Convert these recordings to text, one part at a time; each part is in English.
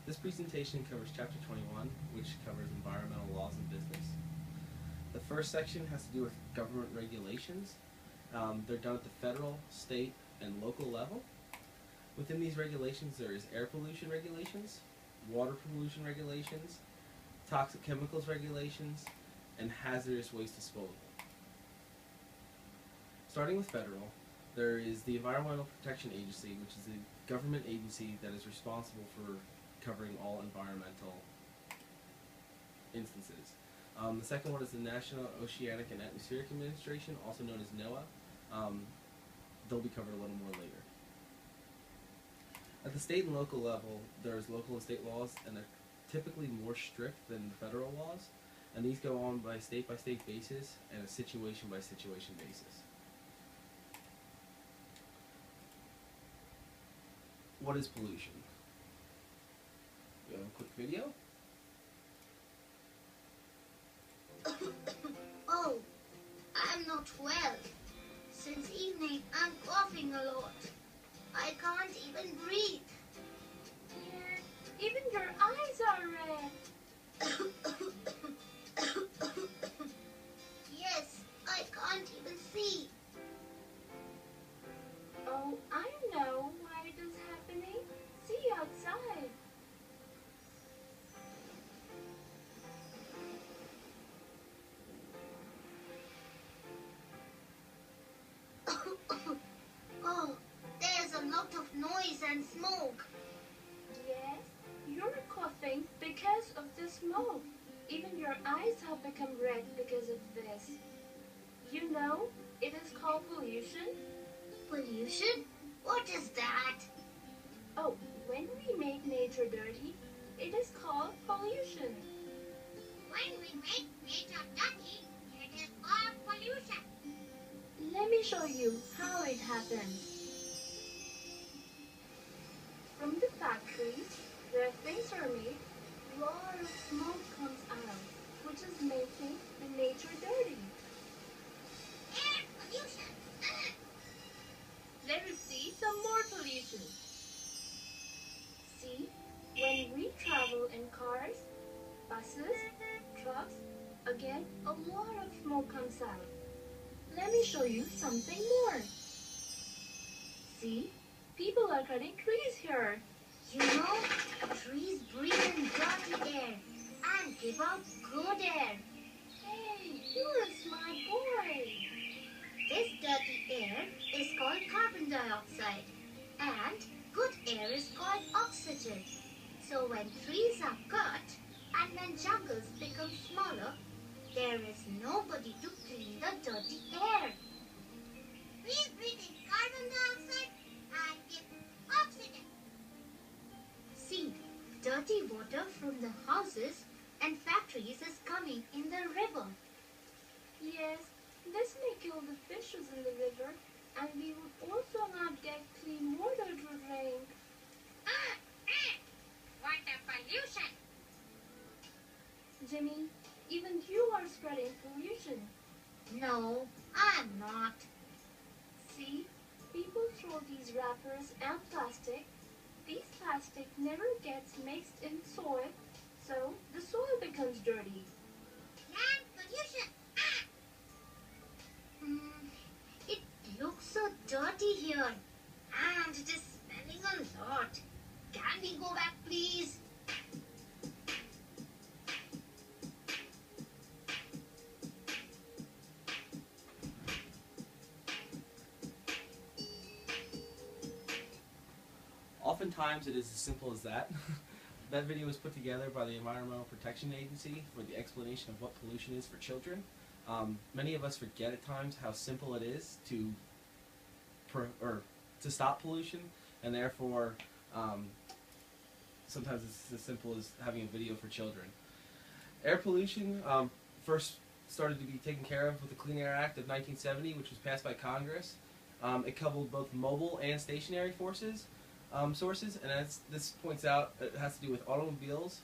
This presentation covers Chapter 21, which covers environmental laws in business. The first section has to do with government regulations. They're done at the federal, state, and local level. Within these regulations, there is air pollution regulations, water pollution regulations, toxic chemicals regulations, and hazardous waste disposal. Starting with federal, there is the Environmental Protection Agency, which is a government agency that is responsible for covering all environmental instances. The second one is the National Oceanic and Atmospheric Administration, also known as NOAA. They'll be covered a little more later. At the state and local level, there's local and state laws, and they're typically more strict than the federal laws, and these go on by state basis and a situation by situation basis. What is pollution? We have a quick video. Oh, I'm not well. Since evening, I'm coughing a lot. I can't even breathe. Yeah, even your eyes are red. Yes, I can't even see. Oh, I know why it is happening. See outside. Oh, there's a lot of noise and smoke. Yes, you're coughing because of the smoke. Even your eyes have become red because of this. You know, it is called pollution. Pollution? What is that? Oh, when we make nature dirty, it is called pollution. When we make nature dirty, it is called pollution. Let me show you how it happens. From the factories where things are made, a lot of smoke comes out, which is making the nature dirty. Air pollution. Let us see some more pollution. See, when we travel in cars, buses, trucks, again, a lot of smoke comes out. Let me show you something more. See, people are cutting trees here. You know, trees breathe in dirty air and give out good air. Hey, you're a smart boy. This dirty air is called carbon dioxide and good air is called oxygen. So when trees are cut and when jungles become smaller, there is nobody to clean the dirty air. Trees breathe in carbon dioxide and give oxygen. See, dirty water from the houses and factories is coming in the river. Yes, this may kill the fishes in the river, and we would also not get clean water to drink. What a pollution! Jimmy, even you are spreading pollution. No, I'm not. See, people throw these wrappers and plastic. These plastic never gets mixed in soil, so the soil becomes dirty. Land pollution! It looks so dirty here, and it is smelling a lot. Can we go back, please? Oftentimes it is as simple as that. That video was put together by the Environmental Protection Agency for the explanation of what pollution is for children. Many of us forget at times how simple it is to stop pollution, and therefore sometimes it's as simple as having a video for children. Air pollution first started to be taken care of with the Clean Air Act of 1970, which was passed by Congress. It covered both mobile and stationary sources, and as this points out, it has to do with automobiles,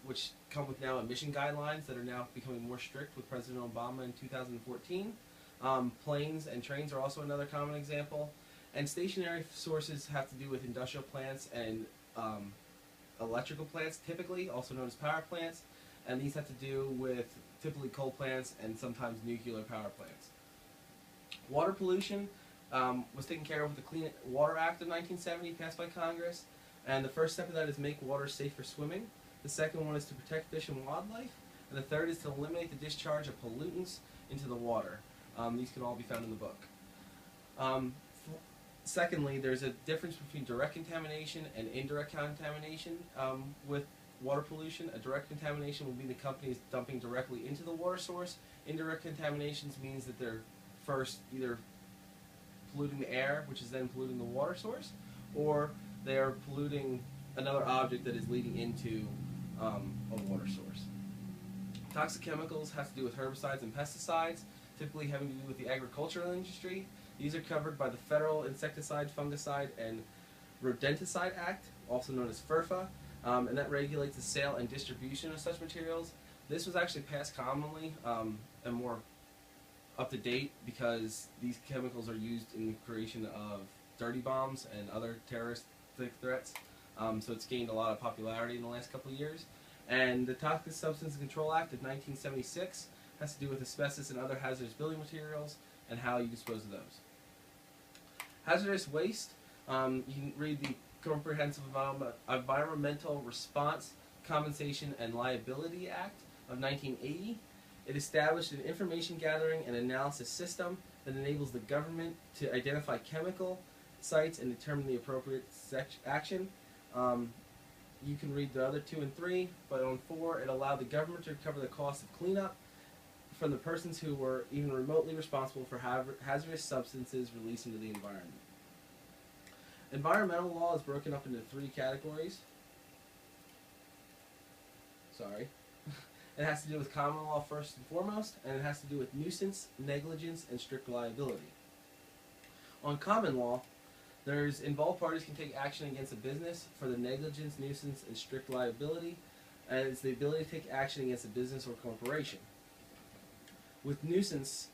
which come with now emission guidelines that are now becoming more strict with President Obama in 2014. Planes and trains are also another common example. And stationary sources have to do with industrial plants and electrical plants, typically, also known as power plants, and these have to do with typically coal plants and sometimes nuclear power plants. Water pollution was taken care of with the Clean Water Act of 1970, passed by Congress, and the first step of that is make water safe for swimming. The second one is to protect fish and wildlife, and the third is to eliminate the discharge of pollutants into the water. These can all be found in the book. Secondly, there's a difference between direct contamination and indirect contamination with water pollution. A direct contamination will be the companies dumping directly into the water source. Indirect contaminations means that they're first either polluting the air, which is then polluting the water source, or they are polluting another object that is leading into a water source. Toxic chemicals have to do with herbicides and pesticides, typically having to do with the agricultural industry. These are covered by the Federal Insecticide, Fungicide, and Rodenticide Act, also known as FERFA, and that regulates the sale and distribution of such materials. This was actually passed commonly and more up to date because these chemicals are used in the creation of dirty bombs and other terroristic threats. So it's gained a lot of popularity in the last couple of years. And the Toxic Substances Control Act of 1976 has to do with asbestos and other hazardous building materials and how you dispose of those. Hazardous waste, you can read the Comprehensive Environmental Response, Compensation, and Liability Act of 1980. It established an information gathering and analysis system that enables the government to identify chemical sites and determine the appropriate action. You can read the other 2 and 3, but on 4, it allowed the government to cover the cost of cleanup from the persons who were even remotely responsible for hazardous substances released into the environment. Environmental law is broken up into 3 categories. It has to do with common law first and foremost, and it has to do with nuisance, negligence, and strict liability. On common law, involved parties can take action against a business for the negligence, nuisance, and strict liability, and it's the ability to take action against a business or corporation. With nuisance,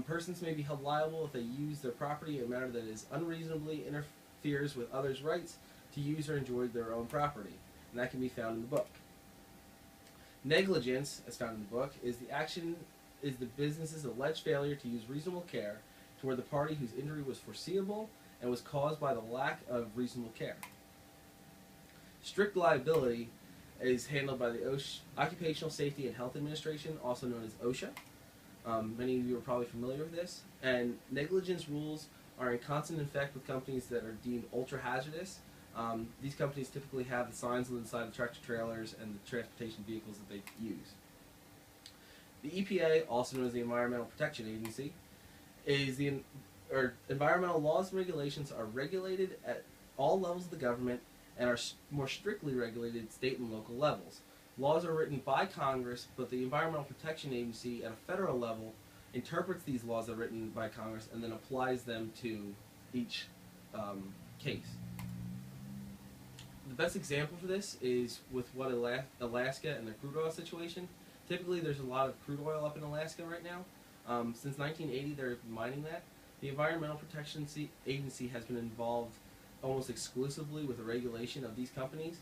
persons may be held liable if they use their property in a manner that is unreasonably interferes with others' rights to use or enjoy their own property, and that can be found in the book. Negligence, as found in the book, is the business's alleged failure to use reasonable care toward the party whose injury was foreseeable and was caused by the lack of reasonable care. Strict liability is handled by the Occupational Safety and Health Administration, also known as OSHA. Many of you are probably familiar with this. And negligence rules are in constant effect with companies that are deemed ultra-hazardous. These companies typically have the signs on the side of tractor trailers and the transportation vehicles that they use. The EPA, also known as the Environmental Protection Agency, is environmental laws and regulations are regulated at all levels of the government and are more strictly regulated at state and local levels. Laws are written by Congress, but the Environmental Protection Agency at a federal level interprets these laws that are written by Congress and then applies them to each case. The best example for this is with Alaska and the crude oil situation. Typically there's a lot of crude oil up in Alaska right now. Since 1980 they're mining that. The Environmental Protection Agency has been involved almost exclusively with the regulation of these companies.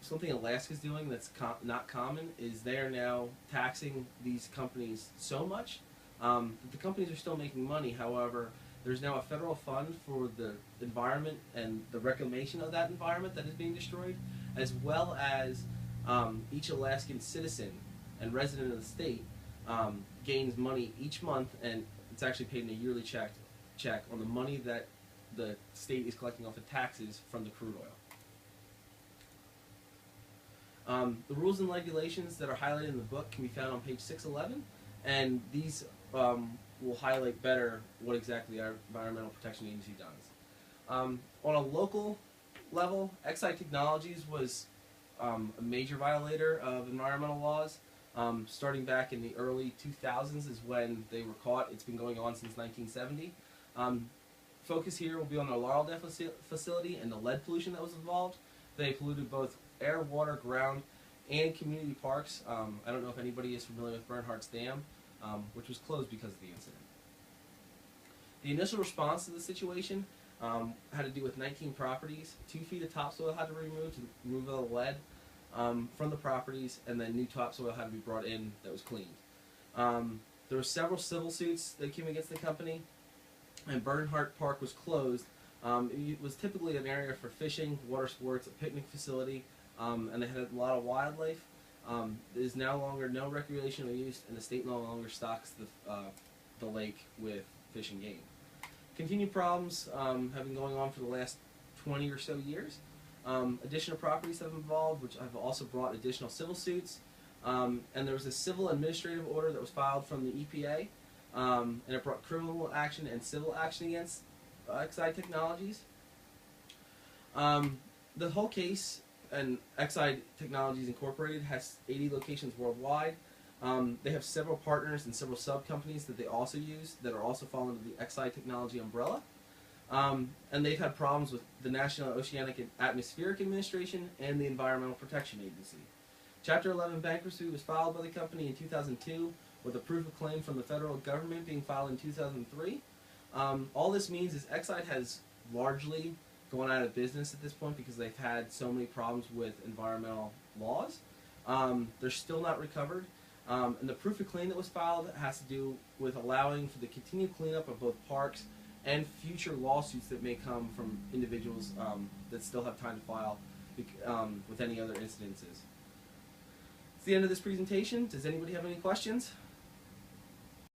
Something Alaska's doing that's not common is they are now taxing these companies so much that the companies are still making money. However, there's now a federal fund for the environment and the reclamation of that environment that is being destroyed, as well as each Alaskan citizen and resident of the state gains money each month, and it's actually paid in a yearly check on the money that the state is collecting off the taxes from the crude oil. The rules and regulations that are highlighted in the book can be found on page 611, and these will highlight better what exactly our Environmental Protection Agency does. On a local level, Exide Technologies was a major violator of environmental laws. Starting back in the early 2000s is when they were caught. It's been going on since 1970. Focus here will be on the Laureldale facility and the lead pollution that was involved. They polluted both air, water, ground, and community parks. I don't know if anybody is familiar with Bernhardt's Dam, which was closed because of the incident. The initial response to the situation had to do with 19 properties. 2 feet of topsoil had to be removed to remove all the lead from the properties, and then new topsoil had to be brought in that was cleaned. There were several civil suits that came against the company, and Bernhardt Park was closed. It was typically an area for fishing, water sports, a picnic facility, and they had a lot of wildlife. There is now longer no recreational use, and the state no longer stocks the lake with fish and game. Continued problems have been going on for the last 20 or so years. Additional properties have involved, which have also brought additional civil suits. And there was a civil administrative order that was filed from the EPA, and it brought criminal action and civil action against Exide Technologies. The whole case, and Exide Technologies Incorporated has 80 locations worldwide. They have several partners and several sub-companies that they also use that are also falling under the Exide Technology umbrella. And they've had problems with the National Oceanic and Atmospheric Administration and the Environmental Protection Agency. Chapter 11 bankruptcy was filed by the company in 2002, with a proof of claim from the federal government being filed in 2003. All this means is Exide has largely gone out of business at this point because they've had so many problems with environmental laws. They're still not recovered. And the proof of claim that was filed has to do with allowing for the continued cleanup of both parks and future lawsuits that may come from individuals that still have time to file with any other incidences. It's the end of this presentation. Does anybody have any questions?